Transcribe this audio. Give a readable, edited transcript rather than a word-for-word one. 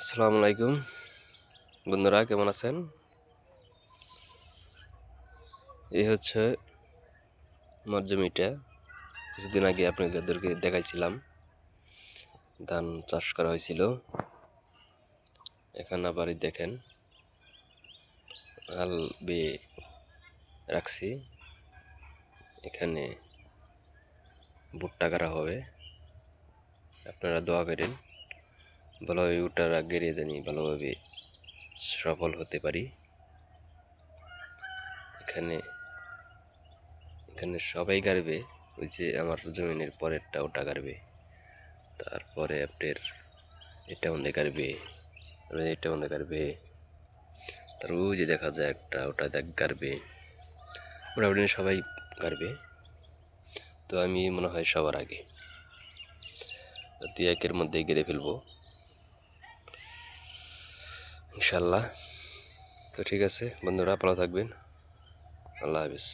আসসালামু আলাইকুম বন্ধুরা, কেমন আছেন? এই হচ্ছে আমার জমিটা। কিছুদিন আগে আপনাদেরকে দেখাইছিলাম ধান চাষ করা হয়েছিল। এখন আবার দেখেন হাল বেয়ে রাখছি। এখানে ভুট্টা করা হবে। আপনারা দোয়া করেন ভালোভাবে ভুট্টার গেড়ে জানি ভালোভাবে সফল হতে পারি। এখানে এখানে সবাই গাড়বে, ওই যে আমার জমিনের পরেরটা ওটা গাড়বে, তারপরে আপনার এটা মধ্যে গাড়বে, এটা মধ্যে গাড়বে, তার ওই যে দেখা যায় একটা ওটা দেখ গাড়বে। মোটামুটি সবাই গাড়বে। তো আমি মনে হয় সবার আগে 2-1 মধ্যে গেড়ে ফেলবো ইনশাল্লাহ। তো ঠিক আছে বন্ধুরা, ভালো থাকবেন। আল্লাহ হাফিজ।